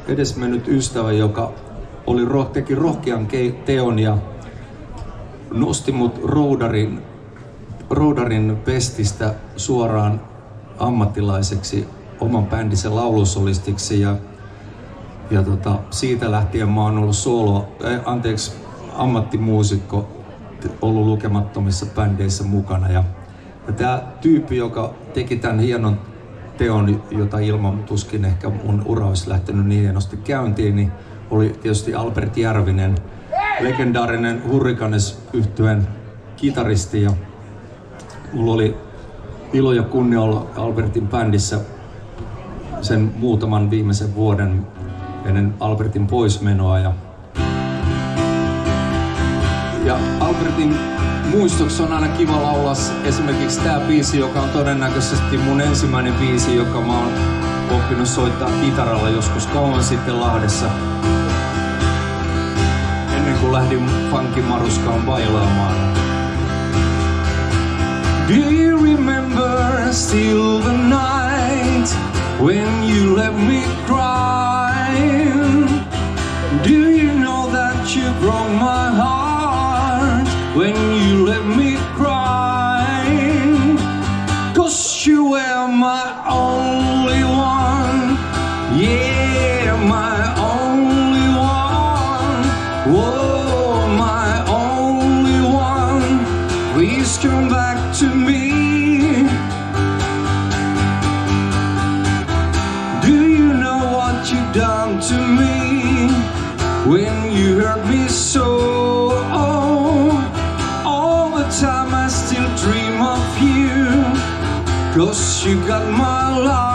edesmennyt ystävä, joka teki rohkean teon ja nosti mut roudarin pestistä suoraan ammattilaiseksi oman bändinsä laulusolistiksi ja siitä lähtien mä oon ollut ammattimuusikko, ollut lukemattomissa bändeissä mukana ja tää tyyppi, joka teki tän hienon teon, jota ilman tuskin ehkä mun ura olisi lähtenyt niin hienosti käyntiin, niin oli tietysti Albert Järvinen, legendaarinen Hurricanes-yhtyeen kitaristi ja mulla oli ilo ja kunnia olla Albertin bändissä sen muutaman viimeisen vuoden ennen Albertin poismenoa ja Albertin muistoksi on aina kiva laulaa esimerkiksi tää biisi, joka on todennäköisesti mun ensimmäinen biisi, joka mä oon oppinut soittaa kitaralla joskus kauan sitten Lahdessa. Ennen kuin lähdin funkimaruskaan bailaamaan. Do you remember still the night when you let me cry? Do you know that you broke my heart when you let me cry? 'Cause you were my only one, yeah, my only one. Whoa, my only one. Please come back to me. Do you know what you done to me when you hurt me so? All the time I still dream of you, 'cause you got my love.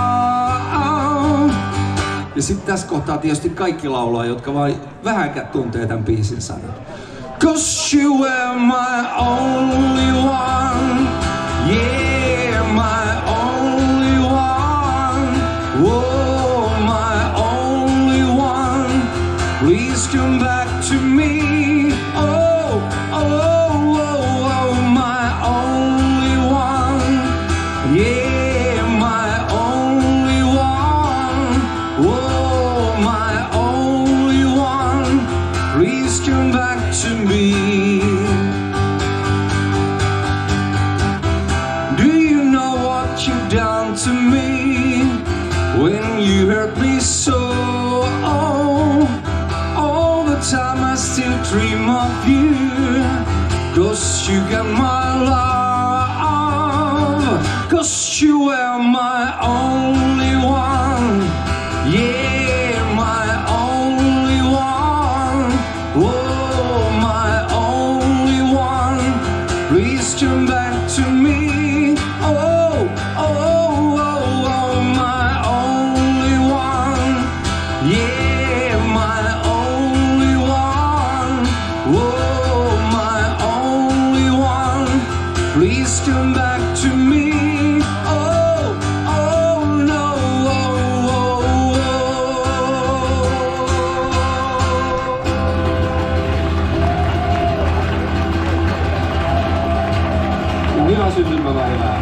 Ja sit tässä kohtaa tietysti kaikki laulaa, jotka vain vähänkään tuntee tämän biisin sanat. 'Cause you were my only one, yeah, my only one. Whoa, my only one. Please come back to me. Oh, oh, oh, oh, my only one, yeah, my only one. Whoa, my only one. Please come back to me. Do you know what you done to me when you hurt me so? All the time I still dream of you, 'cause you got my love. 'Cause you were my only one, yeah, my only one. Whoa, my only one. Please come back to me. Oh, oh, oh, oh, my only one, yeah, my only one. Whoa, my only one. Please come back to me. Oh, oh, no, oh, oh, oh. Hyvää syntymäpäivää.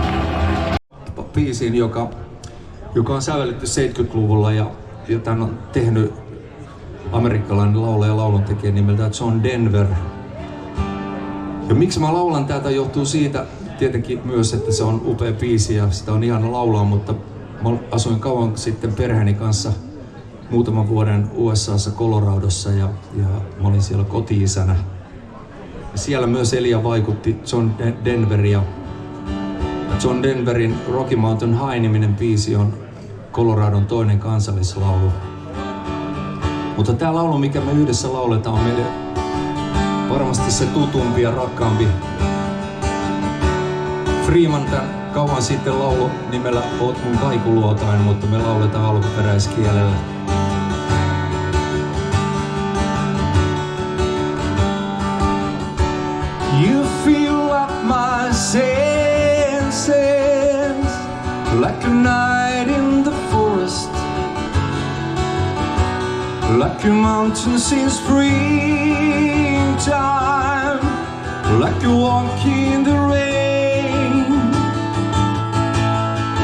Biisin, joka on sävelletty 70-luvulla ja tämän on tehnyt amerikkalainen laulaja ja lauluntekijä nimeltään John Denver. Ja miksi mä laulan tätä johtuu siitä tietenkin myös, että se on upea biisi ja sitä on ihana laulaa, mutta mä asuin kauan sitten perheeni kanssa muutaman vuoden USAssa Coloradossa ja mä olin siellä koti-isänä. Siellä myös eli ja vaikutti John Denver ja John Denverin Rocky Mountain High-niminen biisi on Coloradon toinen kansallislaulu. Mutta tää laulu, mikä me yhdessä lauletaan, on meille varmasti se tutumpi ja rakkaampi. Freeman tän kauan sitten laulu nimellä Oot mun kaikuluotain, mutta me lauletaan alkuperäiskielellä. You fill up my senses like a night in the forest, like a mountain in springtime, like a walk in the rain,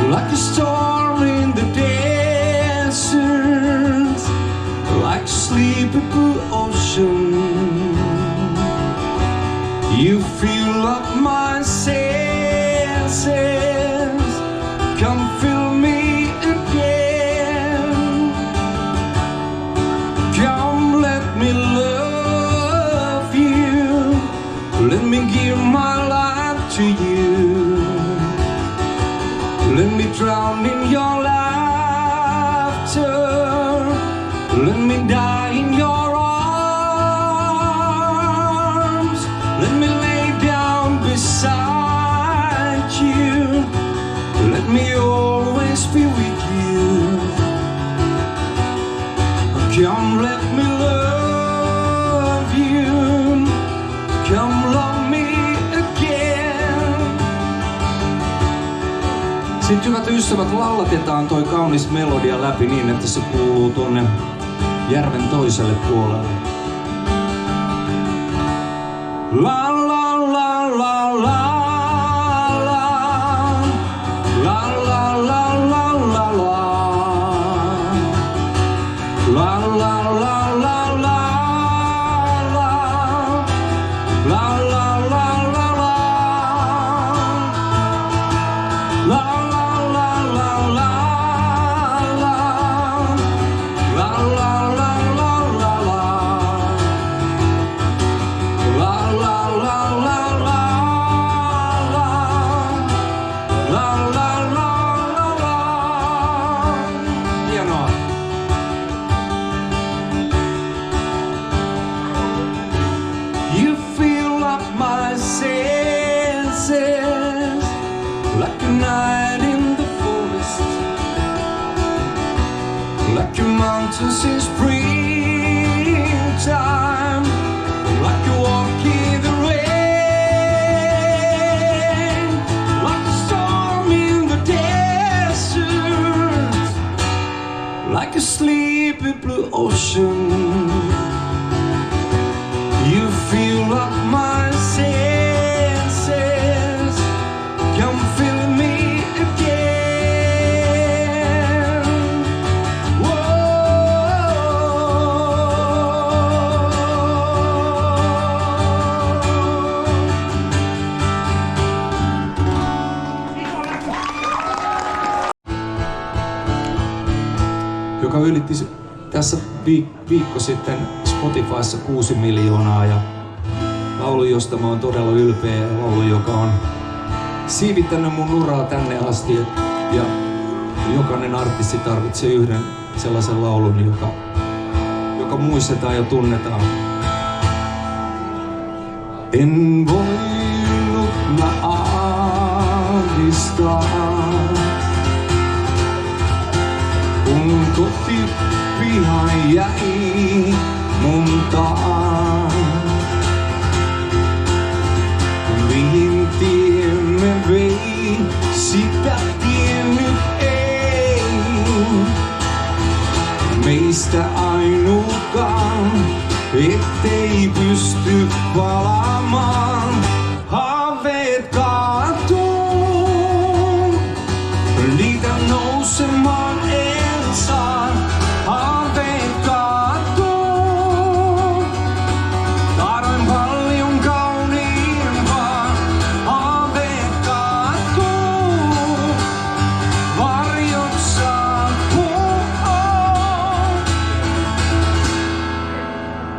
like a storm in the desert. like a sleepy blue ocean. You fill up my senses, come fill me again. Come let me love you, let me give my life to you. Let me drown in your laughter, let me die in your arms. Let me lay down beside you, let me always be with you. Come let me love you, come love me again. Sitten hyvät ystävät, lauletetaan toi kaunis melodia läpi niin, että se kuuluu tuonne järven toiselle puolelle. La la la la la la la la la la la la la la la la You fill up my senses like a night in the forest, like your mountains in springtime, like a walk in the rain, like a storm in the desert, like a sleepy blue ocean. You fill up my senses, come fill me again. Joka ylitti tässä viikko sitten Spotifyssa 6 miljoonaa ja laulu, josta mä oon todella ylpeä ja laulu, joka on siivittänyt mun uraa tänne asti ja jokainen artisti tarvitsee yhden sellaisen laulun, joka muistetaan ja tunnetaan. En voinut mä aavistaa, kun kotipiha jäi mun taan. Mihin tiemme vei, sitä tiennyt ei. Meistä ainukaan, ettei pysty palaamaan. Haaveet kaatuu, niitä nousemaan en saa. Haaveet kaatuu, tahdoin paljon kauniimpaa. Haaveet kaatuu, varjot saapuu.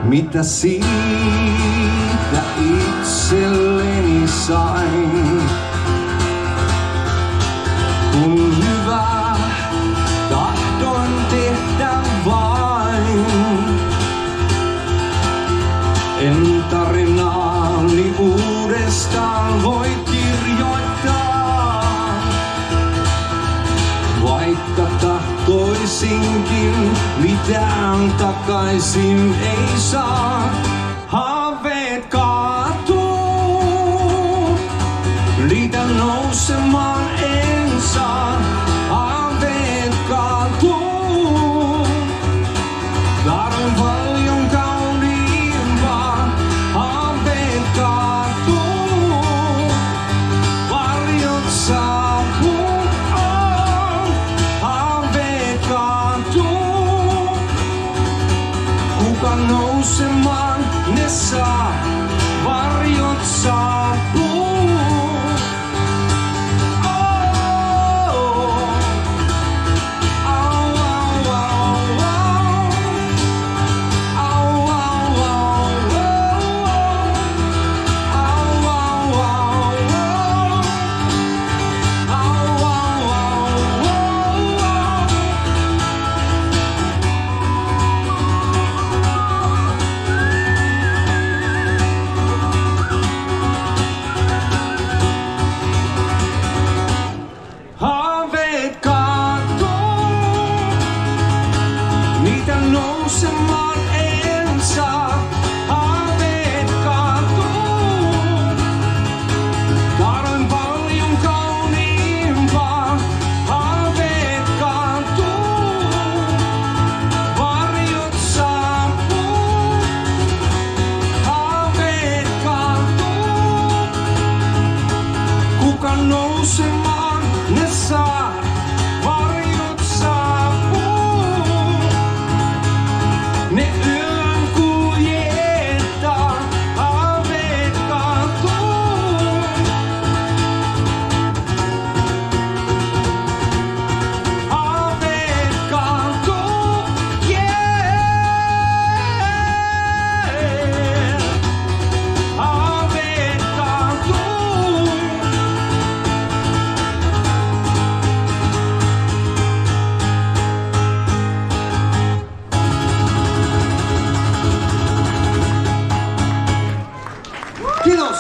Mitä siitä itselleni sain, kun hyvää tahdoin tehdä vain? En tarinaani uudestaan voi kirjoittaa, vaikka tahtoisinkin, mitään takaisin ei saa. Haaveet kaatuu, niitä nousemaan en saa. Haaveet kaatuu, tahdon paljon kauniimpaa. Haaveet kaatuu, varjot saapuu. Haaveet kaatuu, kuka nousemaan ne saa, varjot saapuu. Nousemaan en saa, haaveet kaatuu. Tahdoin paljon kauniimpaa, haaveet kaatuu. Varjot saapuu, haaveet kaatuu. Kuka nousemaan ne saa, varjot saapuu. Ne yön kuljettaa, haaveet kaatuu. Haaveet kaatuu, haaveet kaatuu. Kiitos!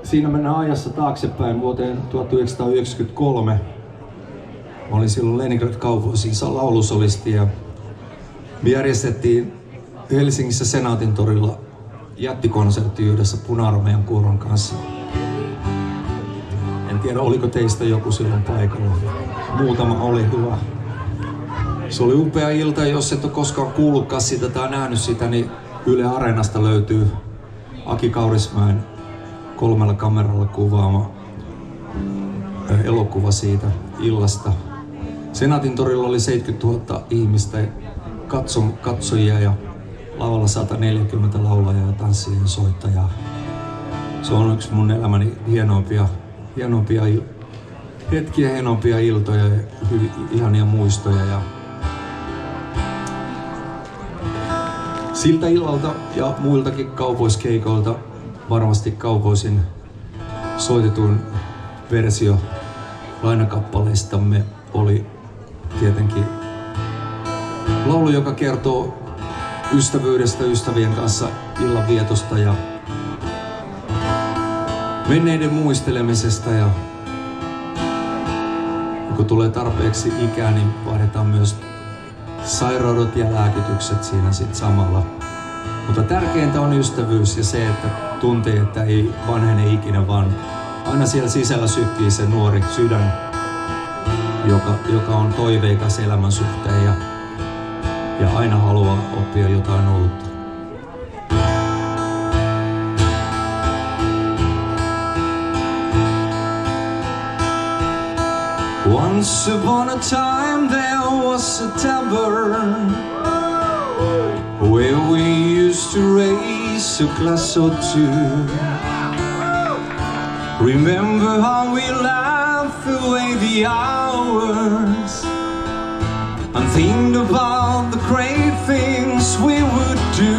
Siinä mennään ajassa taaksepäin vuoteen 1993. Mä olin silloin Leningrad Cowboysissa laulusolisti ja me järjestettiin Helsingissä Senaatin torilla jättikonsertti yhdessä Puna-armeijan kuoron kanssa. En tiedä, oliko teistä joku silloin paikalla. Muutama oli hyvä. Se oli upea ilta, jos et ole koskaan kuullutkaan sitä tai nähnyt sitä, niin Yle Areenasta löytyy Aki Kaurismäen 3 kameralla kuvaama elokuva siitä illasta. Senaatin torilla oli 70 000 ihmistä, katsojia ja lavalla 140 laulajaa ja tanssijaa ja soittajaa. Se on yksi mun elämäni hienompia hetkiä, hienompia iltoja ja ihania muistoja. Ja siltä illalta ja muiltakin Cowboys-keikoilta varmasti Cowboysin soitetuin versio lainakappaleistamme oli tietenkin laulu, joka kertoo ystävyydestä, ystävien kanssa illanvietosta ja menneiden muistelemisesta. Ja kun tulee tarpeeksi ikää, niin vaihdetaan myös sairaudet ja lääkitykset siinä sit samalla. Mutta tärkeintä on ystävyys ja se, että tuntee, että ei vanhene ikinä, vaan aina siellä sisällä sykkii se nuori sydän, joka on toiveikas elämän suhteen ja aina haluaa oppia jotain uutta. Once upon a time there was a tavern where we used to raise a glass or two. Remember how we laughed away the hours and think about the great things we would do.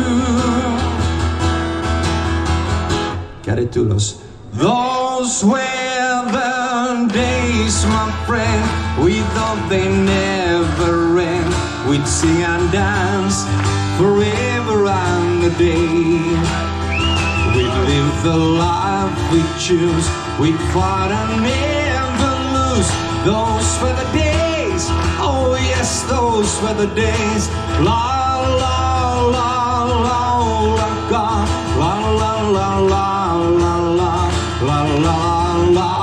Kädet ylös. Those were the days, my friend, we thought they never end. We'd sing and dance forever and a day. We'd live the life we choose, we'd fight and never lose. Those were the days, oh yes, those were the days. La la la la la la la la la la la la la la la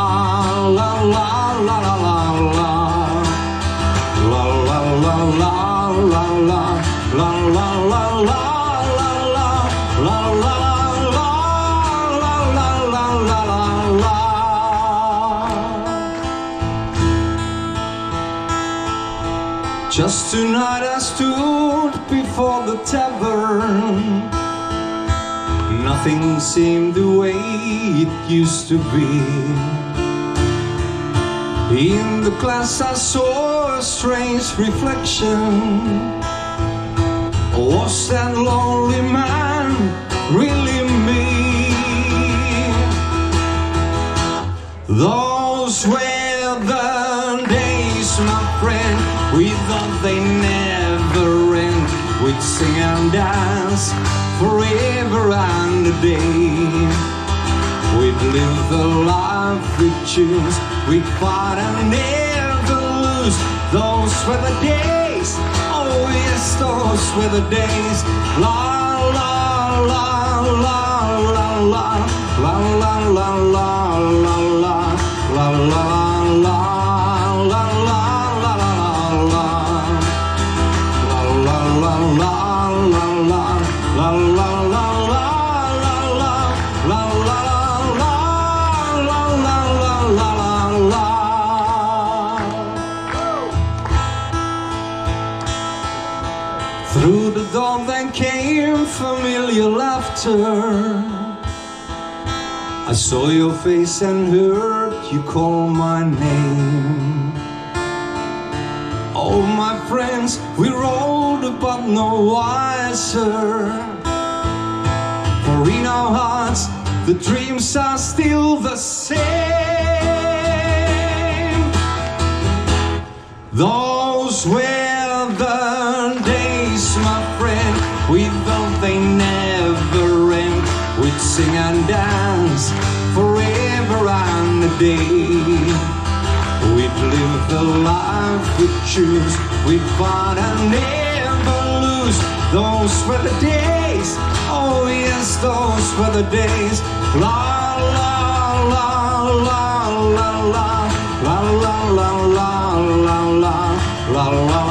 Just tonight I stood before the tavern. Nothing seemed the way it used to be. In the glass I saw a strange reflection. Was that lonely man really me? Those were the days, my friend, we thought they never end. We'd sing and dance forever and a day. We'd live the life we choose, we'd fight and never lose. Those were the days, oh yes, those were the days. La la la la la la la la la la la la la la Through the door then came familiar laughter. I saw your face and heard you call my name. Oh my friends, we're older but no wiser. For in our hearts the dreams are still the same. Those were the days, my friend, we thought they never end. We'd sing and dance forever and a day. We'd live the life we choose, we'd fight and never lose. Those were the days, oh yes, those were the days. La la la la la la la la la la la la la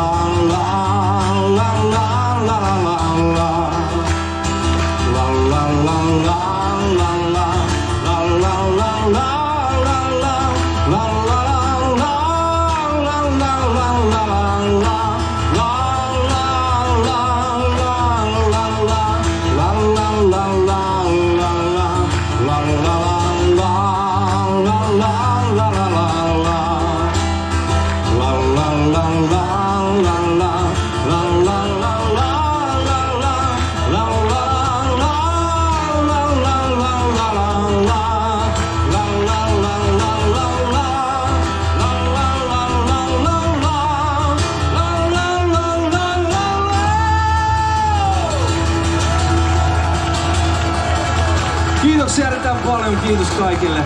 Kiitoksia erittäin paljon, kiitos kaikille.